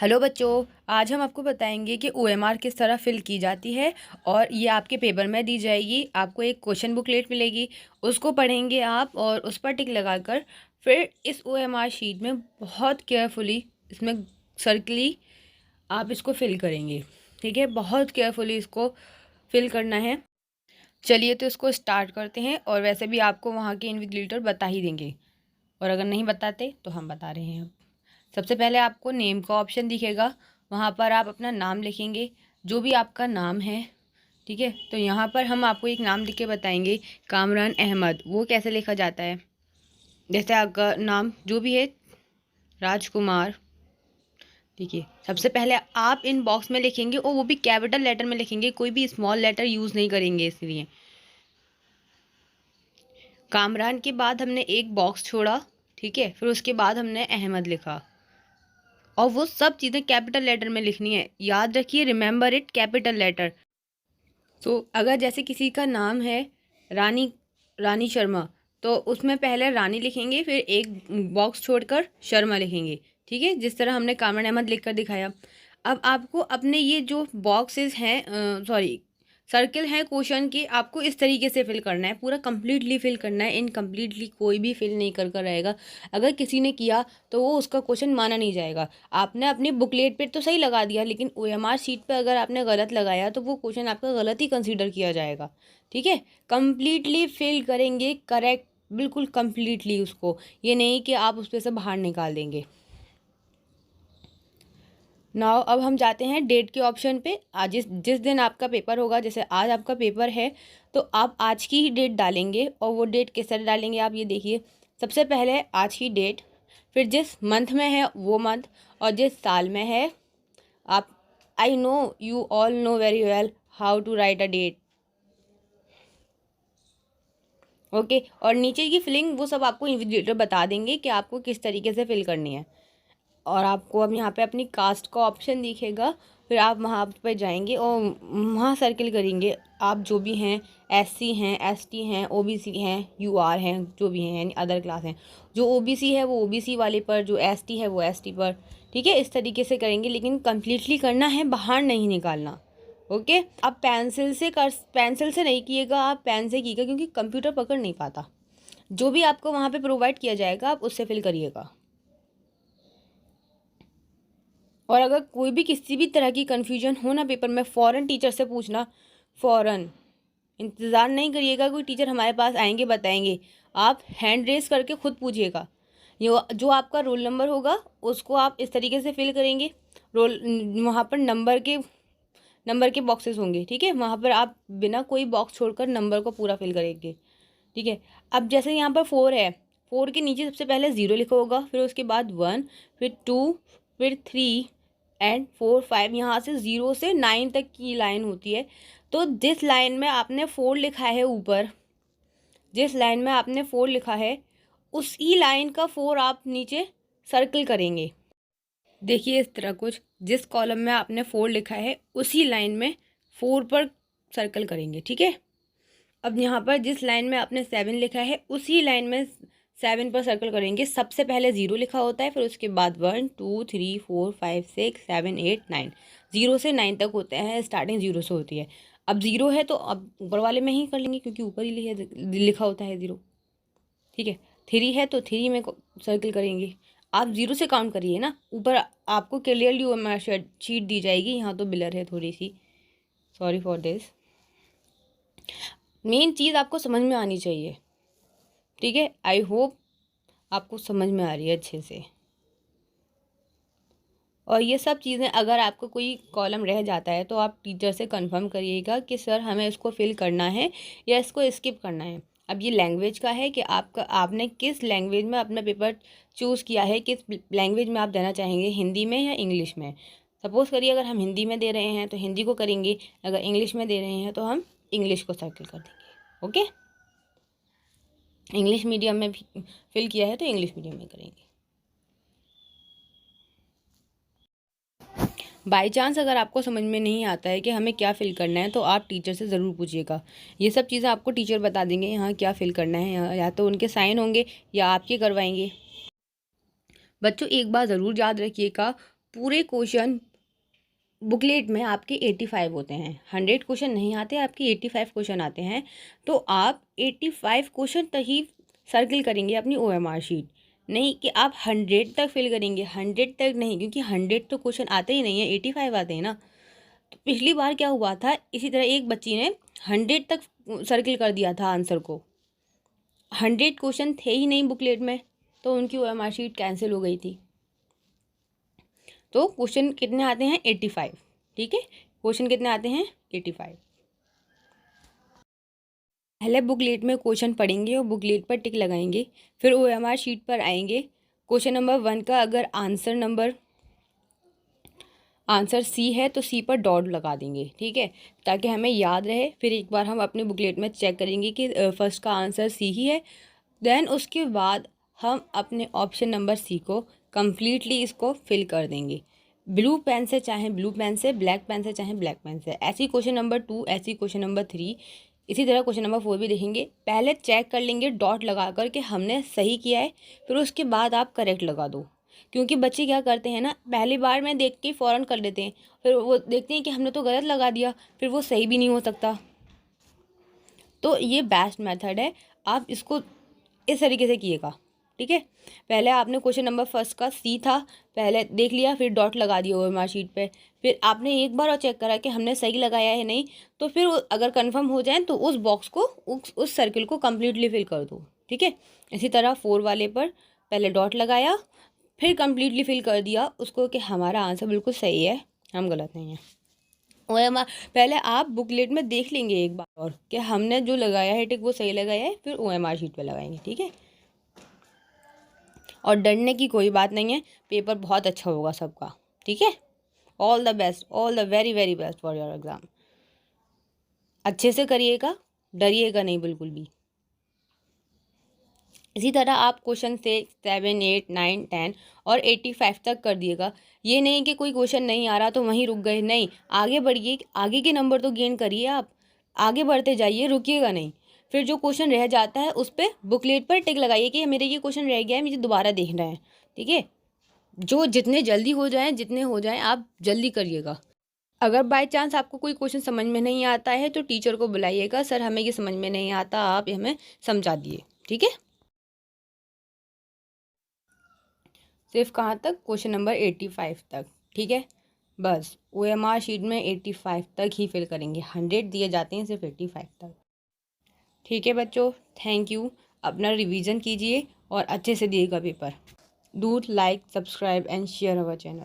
Hello बच्चों, आज हम आपको बताएंगे कि ओएमआर किस तरह फिल की जाती है। और ये आपके पेपर में दी जाएगी। आपको एक क्वेश्चन बुकलेट मिलेगी, उसको पढ़ेंगे आप और उस पर टिक लगाकर फिर इस ओएमआर शीट में बहुत केयरफुली इसमें सर्कली आप इसको फिल करेंगे। ठीक है, बहुत केयरफुली इसको फिल करना है। चलिए तो इसको स्टार्ट करते हैं। और वैसे भी आपको वहाँ के इन्विजिलेटर बता ही देंगे, और अगर नहीं बताते तो हम बता रहे हैं। सबसे पहले आपको नेम का ऑप्शन दिखेगा, वहाँ पर आप अपना नाम लिखेंगे, जो भी आपका नाम है। ठीक है, तो यहाँ पर हम आपको एक नाम लिख के बताएंगे, कामरान अहमद। वो कैसे लिखा जाता है, जैसे आपका नाम जो भी है, राजकुमार। ठीक है, सबसे पहले आप इन बॉक्स में लिखेंगे और वो भी कैपिटल लेटर में लिखेंगे, कोई भी स्मॉल लेटर यूज़ नहीं करेंगे। इसलिए कामरान के बाद हमने एक बॉक्स छोड़ा। ठीक है, फिर उसके बाद हमने अहमद लिखा, और वो सब चीज़ें कैपिटल लेटर में लिखनी है। याद रखिए, रिमेंबर इट, कैपिटल लेटर। तो अगर जैसे किसी का नाम है रानी रानी शर्मा, तो उसमें पहले रानी लिखेंगे, फिर एक बॉक्स छोड़कर शर्मा लिखेंगे। ठीक है, जिस तरह हमने कामरान अहमद लिख कर दिखाया। अब आपको अपने ये जो बॉक्सेस हैं, सॉरी सर्किल हैं क्वेश्चन के, आपको इस तरीके से फिल करना है, पूरा कंप्लीटली फिल करना है। इनकम्प्लीटली कोई भी फिल नहीं कर रहेगा। अगर किसी ने किया तो वो उसका क्वेश्चन माना नहीं जाएगा। आपने अपनी बुकलेट पे तो सही लगा दिया, लेकिन ओएमआर शीट पे अगर आपने गलत लगाया तो वो क्वेश्चन आपका गलत ही कंसीडर किया जाएगा। ठीक है, कंप्लीटली फिल करेंगे, करेक्ट, बिल्कुल कंप्लीटली उसको, ये नहीं कि आप उस पर से बाहर निकाल देंगे। नाउ अब हम जाते हैं डेट के ऑप्शन पे। आज जिस दिन आपका पेपर होगा, जैसे आज आपका पेपर है, तो आप आज की ही डेट डालेंगे। और वो डेट किस तरह डालेंगे, आप ये देखिए। सबसे पहले आज की डेट, फिर जिस मंथ में है वो मंथ, और जिस साल में है। आप, I know you all know very well how to write a date. Okay, और नीचे की फिलिंग वो सब आपको इन्विजिलेटर बता देंगे कि आपको किस तरीके से फिल करनी है। और आपको अब यहाँ पे अपनी कास्ट का ऑप्शन दिखेगा, फिर आप वहाँ पे जाएंगे और वहाँ सर्किल करेंगे। आप जो भी हैं, एससी हैं, एसटी हैं, ओबीसी हैं, यूआर हैं, जो भी हैं, यानी अदर क्लास हैं। जो ओबीसी है वो ओबीसी वाले पर, जो एसटी है वो एसटी पर। ठीक है, इस तरीके से करेंगे, लेकिन कम्प्लीटली करना है, बाहर नहीं निकालना। ओके, आप पेंसिल से नहीं किएगा, आप पेन से कीजिएगा, क्योंकि कंप्यूटर पकड़ नहीं पाता। जो भी आपको वहाँ पे प्रोवाइड किया जाएगा आप उससे फिल करिएगा। और अगर कोई भी किसी भी तरह की कन्फ्यूजन हो ना पेपर में, फ़ौरन टीचर से पूछना। फ़ौरन इंतज़ार नहीं करिएगा कोई टीचर हमारे पास आएंगे बताएंगे। आप हैंड रेस करके खुद पूछिएगा। ये जो आपका रोल नंबर होगा उसको आप इस तरीके से फिल करेंगे। रोल, वहाँ पर नंबर के बॉक्सेस होंगे। ठीक है, वहाँ पर आप बिना कोई बॉक्स छोड़कर नंबर को पूरा फिल करेंगे। ठीक है, अब जैसे यहाँ पर 4 है, 4 के नीचे सबसे पहले 0 लिखा होगा, फिर उसके बाद 1, फिर 2, फिर 3 एंड 4 5। यहाँ से 0 से 9 तक की लाइन होती है। तो जिस लाइन में आपने 4 लिखा है ऊपर, जिस लाइन में आपने 4 लिखा है, उसी लाइन का 4 आप नीचे सर्कल करेंगे। देखिए इस तरह कुछ, जिस कॉलम में आपने 4 लिखा है उसी लाइन में 4 पर सर्कल करेंगे। ठीक है, अब यहाँ पर जिस लाइन में आपने 7 लिखा है उसी लाइन में 7 पर सर्कल करेंगे। सबसे पहले 0 लिखा होता है, फिर उसके बाद 1 2 3 4 5 6 7 8 9। 0 से 9 तक होते हैं, स्टार्टिंग 0 से होती है। अब 0 है तो अब ऊपर वाले में ही कर लेंगे, क्योंकि ऊपर ही लिखा होता है 0। ठीक है, 3 है तो 3 में सर्कल करेंगे। आप 0 से काउंट करिए ना, ऊपर आपको क्लियरली शीट दी जाएगी। यहाँ तो बिलर है थोड़ी सी, सॉरी फॉर दिस। मेन चीज़ आपको समझ में आनी चाहिए। ठीक है, आई होप आपको समझ में आ रही है अच्छे से। और ये सब चीज़ें अगर आपको कोई कॉलम रह जाता है तो आप टीचर से कंफर्म करिएगा कि सर हमें इसको फिल करना है या इसको स्किप करना है। अब ये लैंग्वेज का है कि आपने किस लैंग्वेज में अपना पेपर चूज़ किया है, किस लैंग्वेज में आप देना चाहेंगे, हिंदी में या इंग्लिश में। सपोज़ करिए अगर हम हिंदी में दे रहे हैं तो हिंदी को करेंगे, अगर इंग्लिश में दे रहे हैं तो हम इंग्लिश को सर्कल कर देंगे। ओके, इंग्लिश मीडियम में भी फिल किया है तो इंग्लिश मीडियम में करेंगे। बाय चांस अगर आपको समझ में नहीं आता है कि हमें क्या फ़िल करना है तो आप टीचर से ज़रूर पूछिएगा। ये सब चीज़ें आपको टीचर बता देंगे, यहाँ क्या फ़िल करना है। यहाँ या तो उनके साइन होंगे या आपके करवाएंगे। बच्चों एक बात ज़रूर याद रखिएगा, पूरे क्वेश्चन बुकलेट में आपके 85 होते हैं, 100 क्वेश्चन नहीं आते, आपके 85 क्वेश्चन आते हैं। तो आप 85 क्वेश्चन तक ही सर्किल करेंगे अपनी OMR शीट, नहीं कि आप 100 तक फिल करेंगे, 100 तक नहीं, क्योंकि 100 तो क्वेश्चन आते ही नहीं है, 85 आते हैं ना। तो पिछली बार क्या हुआ था, इसी तरह एक बच्ची ने 100 तक सर्किल कर दिया था आंसर को, 100 क्वेश्चन थे ही नहीं बुकलेट में, तो उनकी OMR शीट कैंसिल हो गई थी। तो क्वेश्चन कितने आते हैं, 85, ठीक है, क्वेश्चन कितने आते हैं, 85। पहले बुकलेट में क्वेश्चन पढ़ेंगे और बुकलेट पर टिक लगाएंगे, फिर OMR शीट पर आएंगे। क्वेश्चन नंबर 1 का अगर आंसर सी है तो सी पर डॉट लगा देंगे, ठीक है, ताकि हमें याद रहे। फिर एक बार हम अपने बुकलेट में चेक करेंगे कि फर्स्ट का आंसर सी ही है। देन उसके बाद हम अपने ऑप्शन नंबर सी को कम्प्लीटली इसको फिल कर देंगे, ब्लू पेन से चाहे ब्लू पेन से, ब्लैक पेन से चाहे ब्लैक पेन से। ऐसी क्वेश्चन नंबर 2, ऐसी क्वेश्चन नंबर 3, इसी तरह क्वेश्चन नंबर 4 भी देखेंगे। पहले चेक कर लेंगे डॉट लगा कर के हमने सही किया है, फिर उसके बाद आप करेक्ट लगा दो। क्योंकि बच्चे क्या करते हैं ना, पहली बार में देख के फ़ौरन कर लेते हैं, फिर वो देखते हैं कि हमने तो गलत लगा दिया, फिर वो सही भी नहीं हो सकता। तो ये बेस्ट मेथड है, आप इसको इस तरीके से किएगा, ठीक है। पहले आपने क्वेश्चन नंबर फर्स्ट का सी था, पहले देख लिया, फिर डॉट लगा दिया OMR शीट पे, फिर आपने एक बार और चेक करा कि हमने सही लगाया है नहीं, तो फिर अगर कंफर्म हो जाए तो उस बॉक्स को, उस सर्किल को कम्प्लीटली फिल कर दो, ठीक है। इसी तरह 4 वाले पर पहले डॉट लगाया, फिर कम्प्लीटली फिल कर दिया उसको कि हमारा आंसर बिल्कुल सही है, हम गलत नहीं हैं। OMR पहले आप बुकलेट में देख लेंगे एक बार और कि हमने जो लगाया है टिक वो सही लगाया है, फिर OMR शीट पे लगाएंगे, ठीक है। और डरने की कोई बात नहीं है, पेपर बहुत अच्छा होगा सबका, ठीक है। All the best, all the very very best for your exam. अच्छे से करिएगा, डरिएगा नहीं बिल्कुल भी। इसी तरह आप क्वेश्चन 6, 7, 8, 9, 10 और 85 तक कर दिएगा। ये नहीं कि कोई क्वेश्चन नहीं आ रहा तो वहीं रुक गए, नहीं, आगे बढ़िए, आगे के नंबर तो गेन करिए, आप आगे बढ़ते जाइए, रुकिएगा नहीं। फिर जो क्वेश्चन रह जाता है उस पर बुकलेट पर टिक लगाइए कि मेरे ये क्वेश्चन रह गया है, मुझे दोबारा देखना है, ठीक है। जो जितने जल्दी हो जाएं, जितने हो जाएं आप जल्दी करिएगा। अगर बाय चांस आपको कोई क्वेश्चन समझ में नहीं आता है तो टीचर को बुलाइएगा, सर हमें ये समझ में नहीं आता, आप हमें समझा दिए, ठीक है। सिर्फ कहाँ तक, क्वेश्चन नंबर 85 तक, ठीक है। बस OMR शीट में 85 तक ही फिल करेंगे, 100 दिए जाते हैं, सिर्फ 85 तक, ठीक है बच्चों। थैंक यू, अपना रिवीजन कीजिए और अच्छे से दिएगा paper. Do like, subscribe and share our channel.